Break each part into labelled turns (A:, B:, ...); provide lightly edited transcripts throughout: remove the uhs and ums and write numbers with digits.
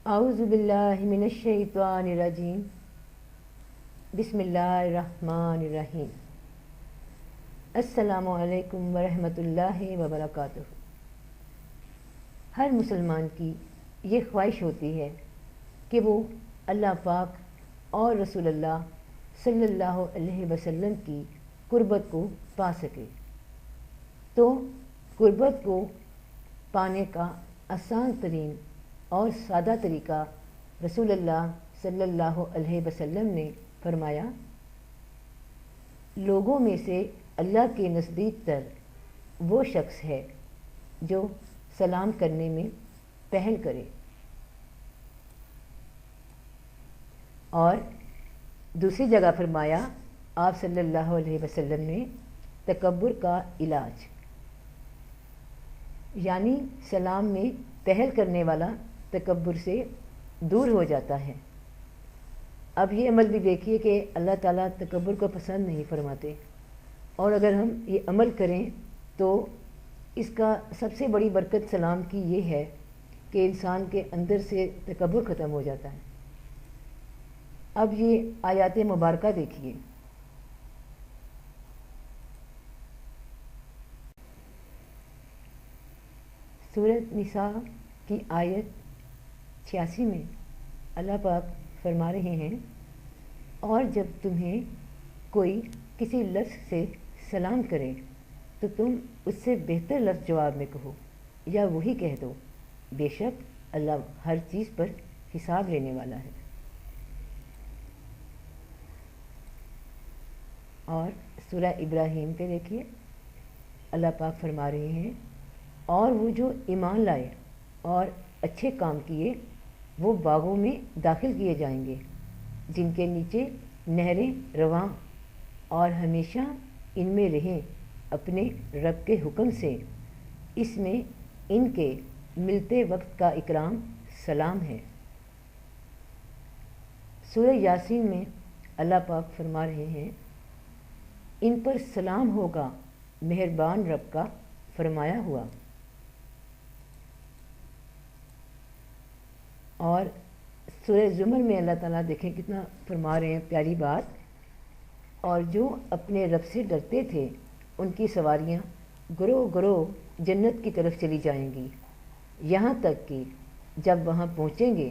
A: اعوذ باللہ من الشیطان الرجیم بسم اللہ الرحمن الرحیم السلام علیکم ورحمۃ اللہ وبرکاتہ۔ ہر مسلمان کی یہ خواہش ہوتی ہے کہ وہ اللہ پاک اور رسول اللہ صلی اللہ علیہ وسلم کی قربت کو پا سکے، تو قربت کو پانے کا آسان ترین اور سادہ طریقہ رسول اللہ صلی اللہ علیہ وسلم نے فرمایا، لوگوں میں سے اللہ کے نزدیک تر وہ شخص ہے جو سلام کرنے میں پہل کرے، اور دوسری جگہ فرمایا آپ صلی اللہ علیہ وسلم نے تکبر کا علاج، یعنی سلام میں پہل کرنے والا تکبر سے دور ہو جاتا ہے۔ اب یہ عمل بھی دیکھیے کہ اللہ تعالیٰ تکبر کو پسند نہیں فرماتے، اور اگر ہم یہ عمل کریں تو اس کا سب سے بڑی برکت سلام کی یہ ہے کہ انسان کے اندر سے تکبر ختم ہو جاتا ہے۔ اب یہ آیات مبارکہ دیکھیے، سورۃ نساء کی آیت 86 میں اللہ پاک فرما رہے ہیں، اور جب تمہیں کوئی کسی لفظ سے سلام کرے تو تم اس سے بہتر لفظ جواب میں کہو یا وہی کہہ دو، بے شک اللہ ہر چیز پر حساب لینے والا ہے۔ اور سورہ ابراہیم پہ دیکھیے، اللہ پاک فرما رہے ہیں، اور وہ جو ایمان لائے اور اچھے کام کیے وہ باغوں میں داخل کیے جائیں گے جن کے نیچے نہریں رواں، اور ہمیشہ ان میں رہیں اپنے رب کے حکم سے، اس میں ان کے ملتے وقت کا اکرام سلام ہے۔ سورہ یاسین میں اللہ پاک فرما رہے ہیں، ان پر سلام ہوگا مہربان رب کا فرمایا ہوا۔ اور سورہ زمر میں اللہ تعالیٰ دیکھیں کتنا فرما رہے ہیں پیاری بات، اور جو اپنے رب سے ڈرتے تھے ان کی سواریاں گروہ گروہ جنت کی طرف چلی جائیں گی، یہاں تک کہ جب وہاں پہنچیں گے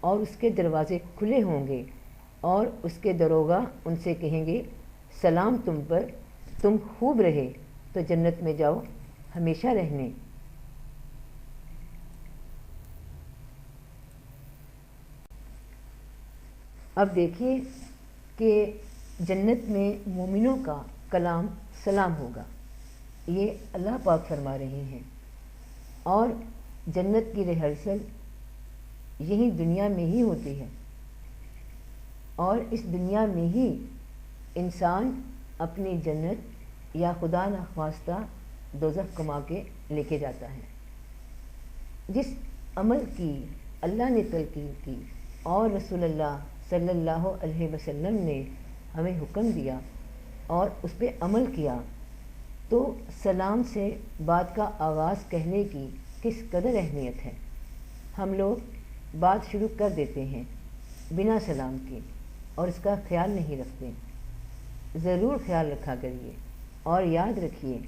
A: اور اس کے دروازے کھلے ہوں گے اور اس کے دروگا ان سے کہیں گے، سلام تم پر، تم خوب رہے تو جنت میں جاؤ ہمیشہ رہنے۔ اب دیکھیے کہ جنت میں مومنوں کا کلام سلام ہوگا، یہ اللہ پاک فرما رہے ہیں، اور جنت کی ریہرسل یہی دنیا میں ہی ہوتی ہے، اور اس دنیا میں ہی انسان اپنی جنت یا خدا نخواستہ دوزخ کما کے لے کے جاتا ہے۔ جس عمل کی اللہ نے تلقین کی اور رسول اللہ صلی اللہ علیہ وسلم نے ہمیں حکم دیا اور اس پہ عمل کیا، تو سلام سے بات کا آغاز کہنے کی کس قدر اہمیت ہے۔ ہم لوگ بات شروع کر دیتے ہیں بنا سلام کے اور اس کا خیال نہیں رکھتے، ضرور خیال رکھا کریے، اور یاد رکھیے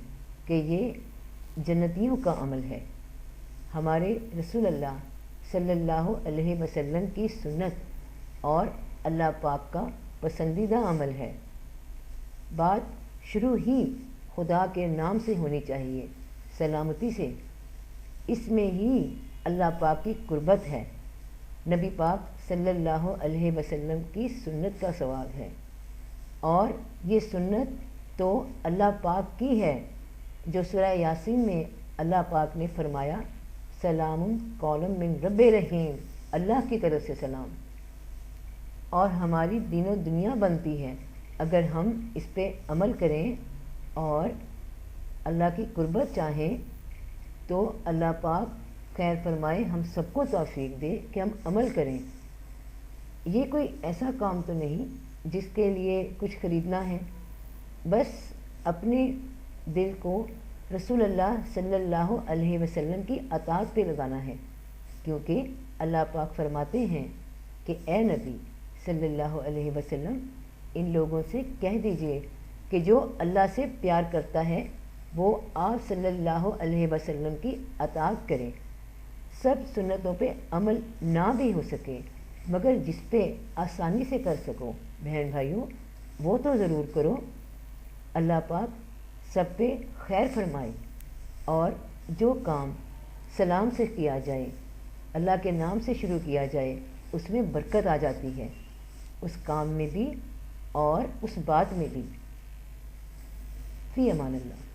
A: کہ یہ جنتیوں کا عمل ہے، ہمارے رسول اللہ صلی اللہ علیہ وسلم کی سنت اور اللہ پاک کا پسندیدہ عمل ہے۔ بات شروع ہی خدا کے نام سے ہونی چاہیے، سلامتی سے، اس میں ہی اللہ پاک کی قربت ہے، نبی پاک صلی اللہ علیہ وسلم کی سنت کا ثواب ہے، اور یہ سنت تو اللہ پاک کی ہے، جو سورہ یاسین میں اللہ پاک نے فرمایا، سلام قولا من رب رحیم، اللہ کی طرف سے سلام، اور ہماری دین و دنیا بنتی ہے اگر ہم اس پہ عمل کریں اور اللہ کی قربت چاہیں، تو اللہ پاک خیر فرمائے ہم سب کو توفیق دے کہ ہم عمل کریں۔ یہ کوئی ایسا کام تو نہیں جس کے لیے کچھ خریدنا ہے، بس اپنے دل کو رسول اللہ صلی اللہ علیہ وسلم کی اطاعت پہ لگانا ہے کیونکہ اللہ پاک فرماتے ہیں کہ اے نبی صلی اللہ علیہ وسلم ان لوگوں سے کہہ دیجئے کہ جو اللہ سے پیار کرتا ہے وہ آپ صلی اللہ علیہ وسلم کی اطاعت کرے، سب سنتوں پہ عمل نہ بھی ہو سکے مگر جس پہ آسانی سے کر سکو بہن بھائیوں وہ تو ضرور کرو۔ اللہ پاک سب پہ خیر فرمائے، اور جو کام سلام سے کیا جائے، اللہ کے نام سے شروع کیا جائے، اس میں برکت آ جاتی ہے، اس کام میں بھی اور اس بات میں بھی۔ فی امان اللہ۔